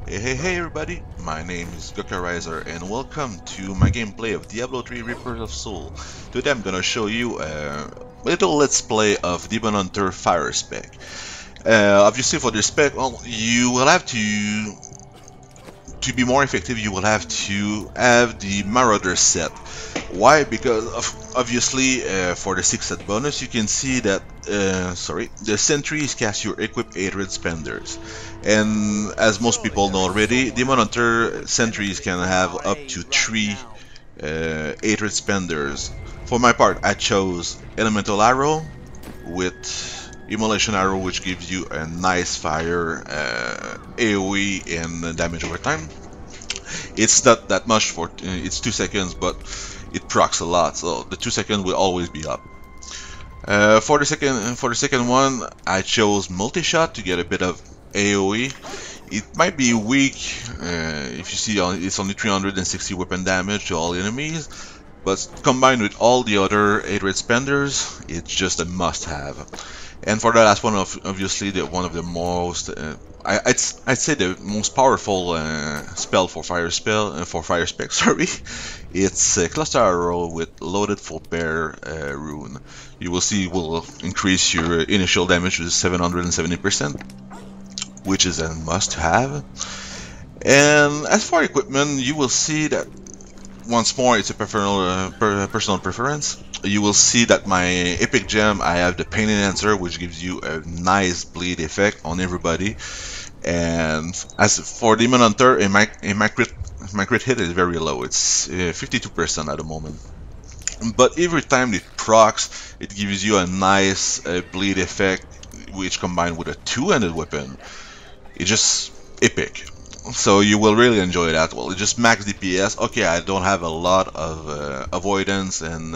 Hey everybody, my name is Gokarizer and welcome to my gameplay of Diablo 3 Reapers of Soul. Today I'm gonna show you a little let's play of Demon Hunter Fire Spec. Obviously for this spec, well, you will have to be more effective, you will have to have the Marauder set. Why? Because obviously for the 6 set bonus you can see that the sentries cast your equipped Hatred Spenders, and as most people know already, Demon Hunter sentries can have up to 3 Hatred Spenders. For my part, I chose Elemental Arrow with Immolation Arrow, which gives you a nice fire AoE and damage over time. It's not that much for it's 2 seconds, but it procs a lot, so the 2 seconds will always be up. For the second one, I chose multi-shot to get a bit of AoE. It might be weak if you see it's only 360 weapon damage to all enemies, but combined with all the other Hatred Spenders, it's just a must-have. And for the last one, obviously one of the most, I'd say the most powerful spell for fire spec. Sorry, it's Cluster Arrow with Loaded Full Pair rune. You will see will increase your initial damage to 770%, which is a must-have. And as for equipment, you will see that once more it's a personal preference. You will see that my epic gem, I have the Pain Enhancer, which gives you a nice bleed effect on everybody. And as for Demon Hunter, my crit hit is very low. It's 52% at the moment. But every time it procs, it gives you a nice bleed effect, which combined with a two-handed weapon, it's just epic. So you will really enjoy that. Well, it's just max DPS. Okay, I don't have a lot of avoidance and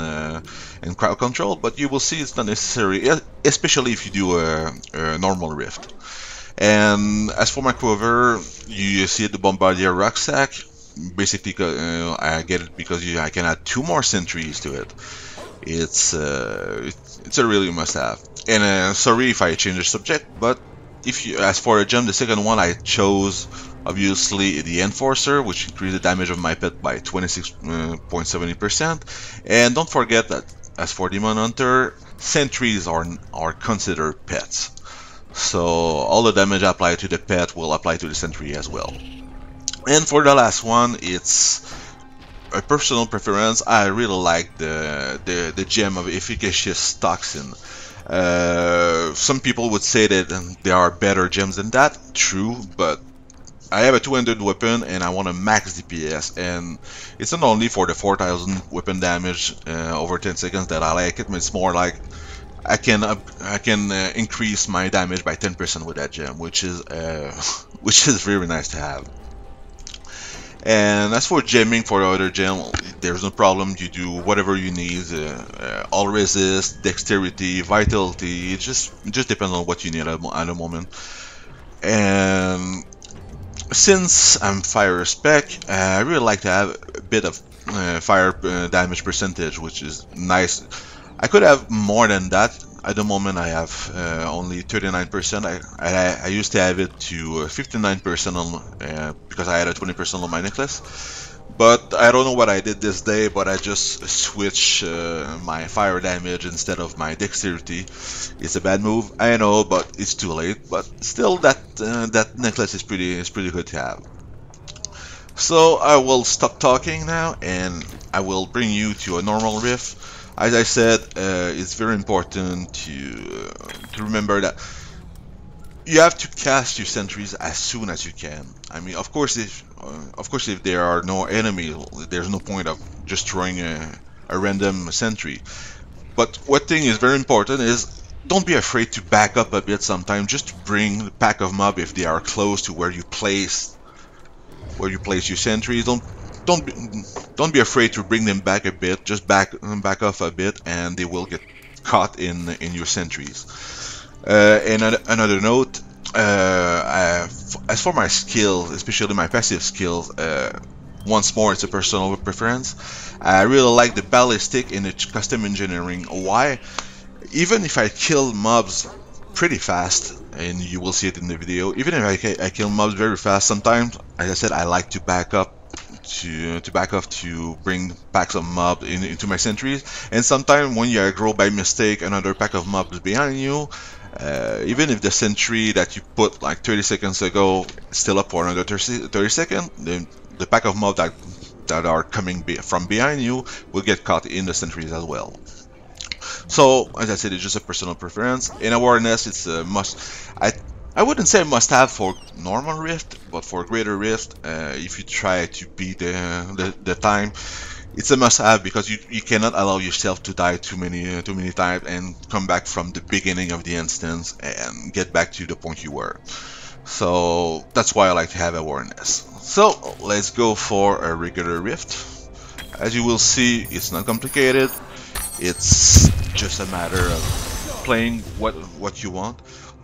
crowd control, but you will see it's not necessary, especially if you do a normal rift. And as for my quiver, you see the Bombardier Rucksack. Basically, I get it because I can add 2 more sentries to it. It's a really must-have. And sorry if I change the subject, but if you as for a gem, the second one I chose obviously the Enforcer, which increased the damage of my pet by 26.70%. And don't forget that as for Demon Hunter, sentries are considered pets. So all the damage applied to the pet will apply to the sentry as well. And for the last one, it's a personal preference. I really like the gem of Efficacious Toxin. Some people would say that there are better gems than that. True, but I have a 200 weapon and I want a max DPS, and it's not only for the 4000 weapon damage over 10 seconds that I like it, but it's more like I can increase my damage by 10% with that gem, which is very nice to have. And as for gemming for the other gem, there's no problem. You do whatever you need. All resist, dexterity, vitality. It just depends on what you need at the moment. And since I'm fire spec, I really like to have a bit of fire damage percentage, which is nice. I could have more than that. At the moment I have only 39%. I used to have it to 59% on because I had a 20% on my necklace. But I don't know what I did this day, but I just switched my fire damage instead of my dexterity. It's a bad move, I know, but it's too late. But still, that necklace is pretty good to have. So I will stop talking now, and I will bring you to a normal rift. As I said, it's very important to remember that you have to cast your sentries as soon as you can. I mean, of course, if there are no enemies, there's no point of just throwing a random sentry. But what thing is very important is don't be afraid to back up a bit sometimes, just to bring the pack of mob if they are close to where you place your sentries. Don't be afraid to bring them back a bit. Just back off a bit, and they will get caught in your sentries. And another note, as for my skills, especially my passive skills, once more it's a personal preference. I really like the ballistic and the custom engineering. Why? Even if I kill mobs pretty fast, and you will see it in the video. Even if I kill mobs very fast, sometimes, as I said, I like to back up to bring packs of mobs into my sentries. And sometimes when you aggro by mistake another pack of mobs behind you, even if the sentry that you put like 30 seconds ago is still up for another 30 seconds, then the pack of mobs that are coming from behind you will get caught in the sentries as well. So, as I said, it's just a personal preference. In awareness, it's a must. I wouldn't say must-have for normal Rift, but for Greater Rift, if you try to beat the time, it's a must-have because you cannot allow yourself to die too many times and come back from the beginning of the instance and get back to the point you were. So that's why I like to have awareness. So let's go for a regular Rift. As you will see, it's not complicated. It's just a matter of playing what you want.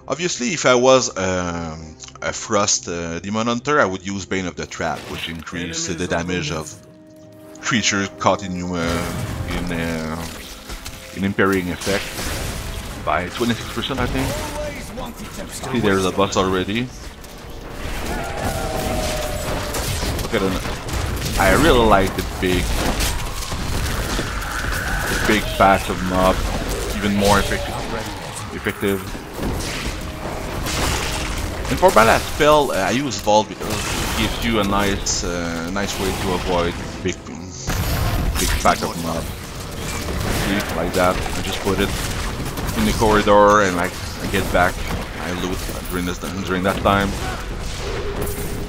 Obviously, if I was a Frost Demon Hunter, I would use Bane of the Trap, which increases the damage of creatures caught in impairing effect by 26%, I think. See, there's a boss already. Look at it. I really like the big packs of mob, even more effective. And for my last spell, I use Vault because it gives you a nice way to avoid big pack of mob. See, like that. I just put it in the corridor and I get back. I loot during that time.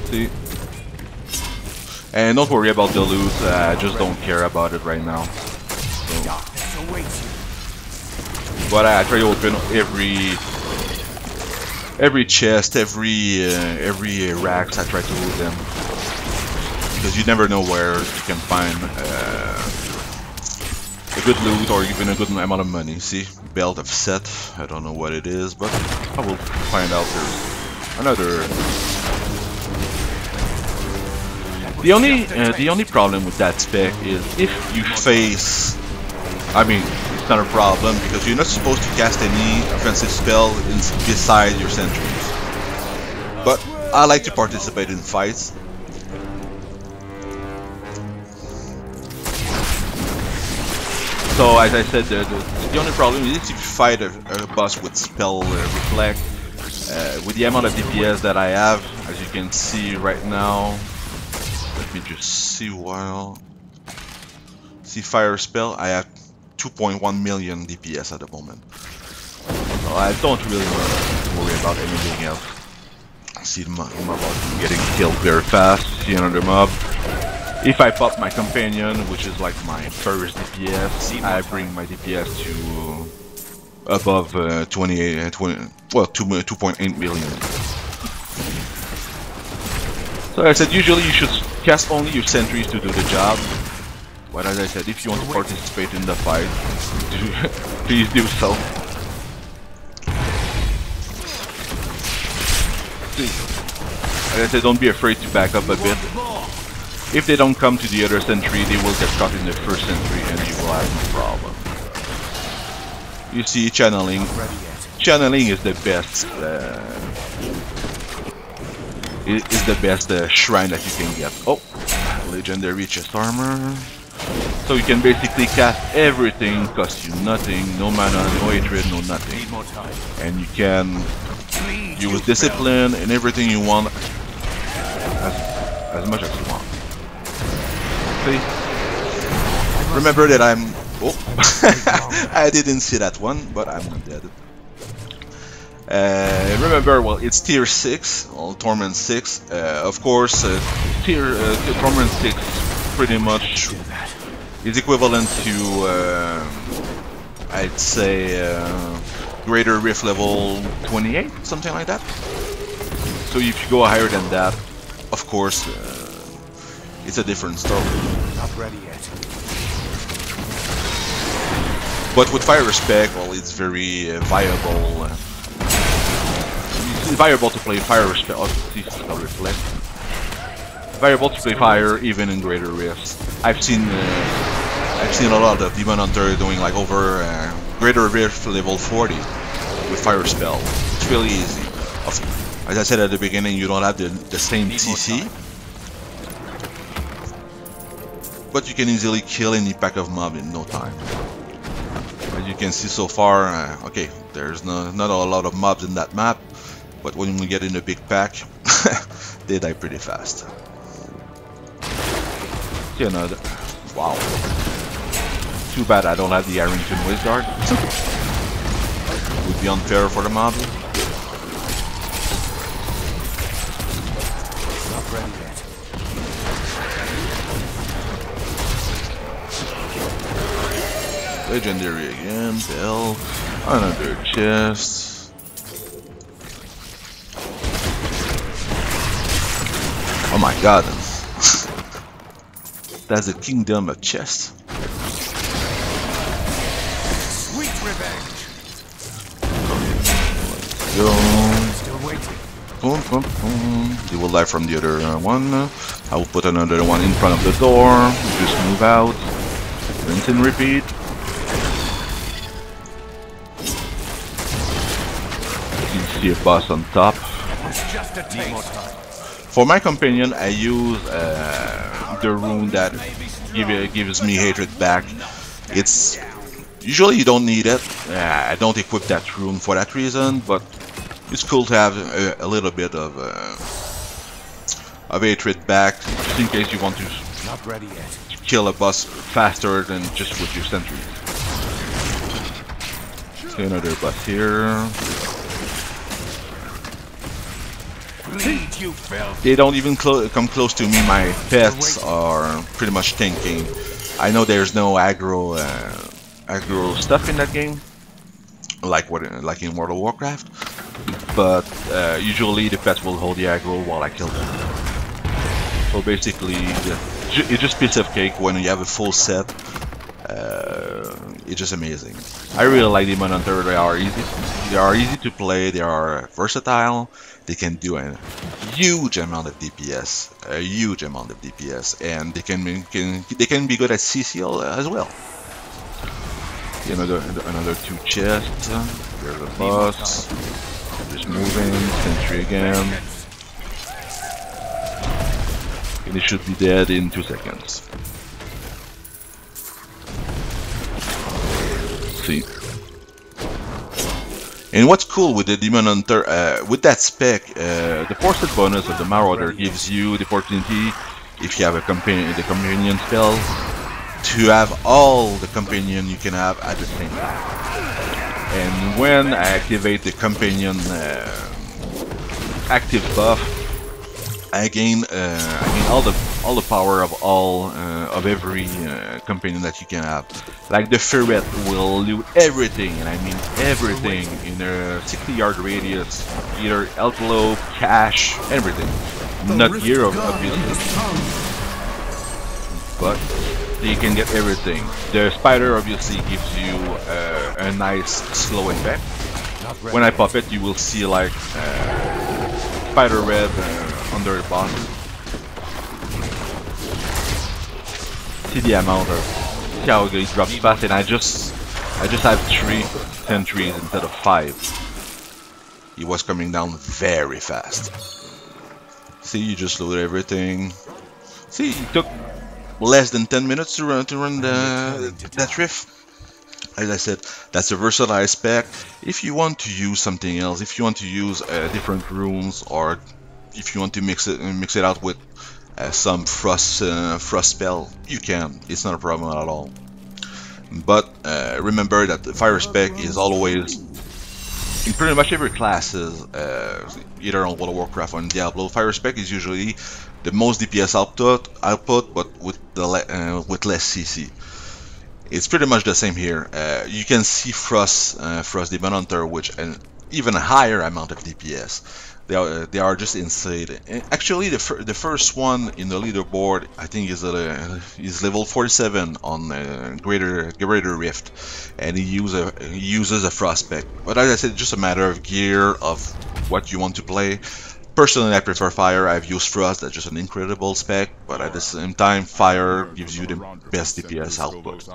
See. And don't worry about the loot. I just don't care about it right now. So. But I try to open every chest, every racks. I try to loot them because you never know where you can find a good loot or even a good amount of money. See, belt of set. I don't know what it is, but I will find out. There's another. The only problem with that spec is if you face. I mean, it's not a problem because you're not supposed to cast any offensive spell beside your sentries. But I like to participate in fights. So as I said, the only problem is if you fight a boss with spell reflect. With the amount of DPS that I have, as you can see right now, let me just see see fire spell. I have 2.1 million DPS at the moment. So I don't really worry about anything else. See the mob getting killed very fast. See another mob. If I pop my companion, which is like my first DPS, I bring my DPS to above 2.8 million. So I said usually you should cast only your sentries to do the job. But as I said, if you want to participate in the fight, please do so. As I said, don't be afraid to back up a bit. If they don't come to the other sentry, they will get caught in the first sentry and you will have no problem. You see, channeling. Channeling is the best. Is the best shrine that you can get. Oh, legendary chest armor. So you can basically cast everything, cost you nothing, no mana, no hatred, no nothing. And you can use discipline and everything you want as much as you want. See? Remember that I'm... Oh! I didn't see that one, but I'm not dead. Remember, well, it's tier 6, or Torment 6. Of course, Torment 6 pretty much is equivalent to, I'd say, Greater Rift level 28, something like that. So if you go higher than that, of course, it's a different story. Not ready yet. But with Fire Spec, well, it's very viable. It's viable to play Fire Spec. Reflect. Viable to play Fire even in Greater Rifts. I've seen a lot of Demon Hunter doing like over Greater Rift level 40 with Fire Spell. It's really easy. As I said at the beginning, you don't have the same TC, but you can easily kill any pack of mob in no time. As you can see so far, okay, there's not a lot of mobs in that map, but when we get in a big pack, they die pretty fast. See another. Wow. Too bad I don't have the Arrington Wizard. Would be unfair for the mob. Not ready yet. Legendary again, Bell. Another chest. Oh my god. That's a kingdom of chests. Sweet revenge. Go. Still waiting. Boom, boom, boom. They will die from the other one. I will put another one in front of the door. Just move out. Rinse and repeat. You see a boss on top. It's just a taste. For my companion, I use the rune that gives me hatred back. It's usually you don't need it. I don't equip that rune for that reason, but it's cool to have a little bit of hatred back, just in case you want to Not ready yet. kill a boss faster than just with your sentries. See another boss here. Bleed, you filth. They don't even come close to me. My pets are pretty much tanking. I know there's no aggro stuff in that game, like in World of Warcraft, but usually the pets will hold the aggro while I kill them. So basically, it's just piece of cake when you have a full set. It's just amazing. I really like Demon Hunter. They are easy to play. They are versatile. They can do a huge amount of DPS, and they can be good at CCL as well. Another two chests. There's a boss. Just moving. Sentry again. And he should be dead in 2 seconds. See. And what's cool with the Demon Hunter, with that spec, the forced bonus of the Marauder gives you the opportunity, if you have the companion spell, to have all the companion you can have at the same time. And when I activate the companion active buff, I gain all the power of every companion that you can have. Like the ferret will loot everything, and I mean everything, in a 60-yard radius, either health low, cash, everything. Not gear, obviously, but you can get everything. The spider obviously gives you a nice slow effect. When I pop it, you will see like spider red under the boss. See the amount of, see how it drops fast, and I just have 3 sentries instead of 5. He was coming down very fast. See, you just load everything. See, it took less than 10 minutes to run that riff. As I said, that's a versatile spec. If you want to use something else, if you want to use different runes, or if you want to mix it out with some frost spell, you can. It's not a problem at all. But remember that the fire spec is always in pretty much every classes, either on World of Warcraft or in Diablo. Fire spec is usually the most DPS output, but with less CC. It's pretty much the same here. You can see Frost Demon Hunter, which an even higher amount of DPS. They are just insane. Actually, the first one in the leaderboard, I think, is level 47 on Greater Rift, and he uses a Frost spec. But as I said, it's just a matter of gear, of what you want to play. Personally, I prefer Fire. I've used Frost. That's just an incredible spec, but at the same time, Fire gives you the best DPS output.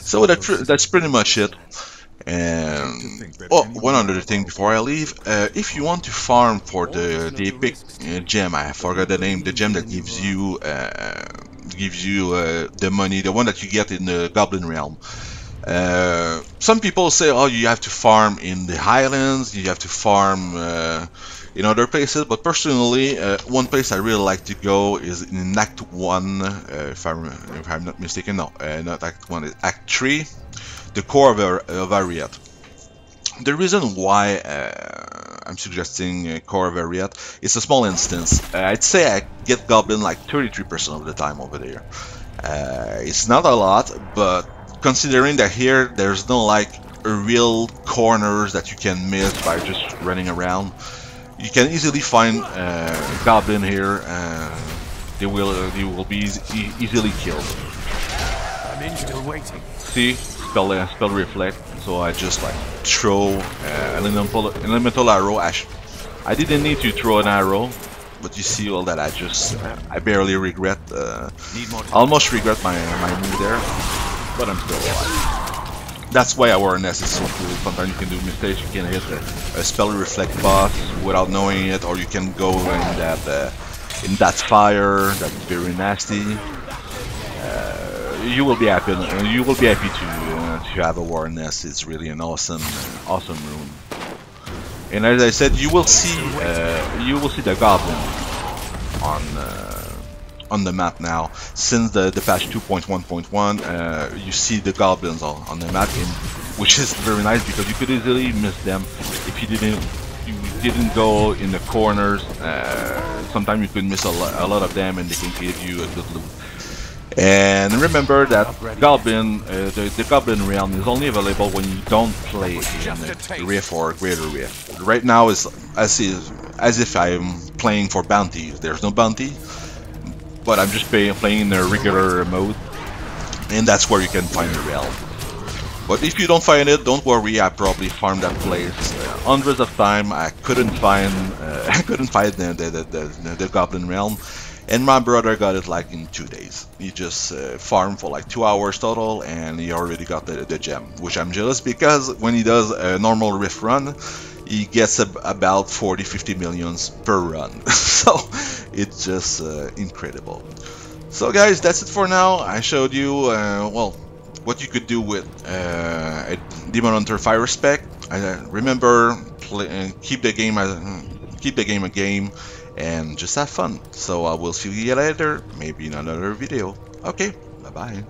So that's pretty much it. And oh, one other thing before I leave, if you want to farm for the epic gem, I forgot the name, the gem that gives you the money, the one that you get in the Goblin Realm. Some people say, oh, you have to farm in the Highlands, you have to farm in other places, but personally, one place I really like to go is in Act 1, if I'm not mistaken, no, not Act 1, it's Act 3, the core of Ariat. The reason why I'm suggesting core of Ariat is a small instance. I'd say I get Goblin like 33% of the time over there. It's not a lot, but considering that here there's no like real corners that you can miss by just running around, you can easily find Goblin here. They will be easily killed. I'm in, still waiting. See, spell reflect. So I just like throw elemental arrow. I didn't need to throw an arrow, but you see all that I barely regret. Almost regret my move there, but I'm still alive. That's why awareness is so cool. Sometimes you can do mistakes. You can hit a spell reflect boss without knowing it, or you can go in that fire that's very nasty. You will be happy. You will be happy to have awareness. It's really an awesome rune. And as I said, you will see the goblin on the map now. Since the patch 2.1.1, you see the goblins on the map, which is very nice because you could easily miss them if you didn't go in the corners. Sometimes you could miss a lot of them, and they can give you a good loot. And remember that Goblin, the Goblin Realm is only available when you don't play in Rift or Greater Rift. Right now is as if I'm playing for bounty. There's no bounty, but I'm just playing in a regular mode, and that's where you can find the realm. But if you don't find it, don't worry. I probably farmed that place hundreds of times. I couldn't find the Goblin Realm. And my brother got it like in 2 days. He just farmed for like 2 hours total, and he already got the gem, which I'm jealous because when he does a normal Rift run, he gets about 40-50 millions per run. So it's just incredible. So guys, that's it for now. I showed you well, what you could do with a Demon Hunter Fire spec. Remember, keep the game a game. And just have fun. So I will see you later, maybe in another video. Okay, bye bye.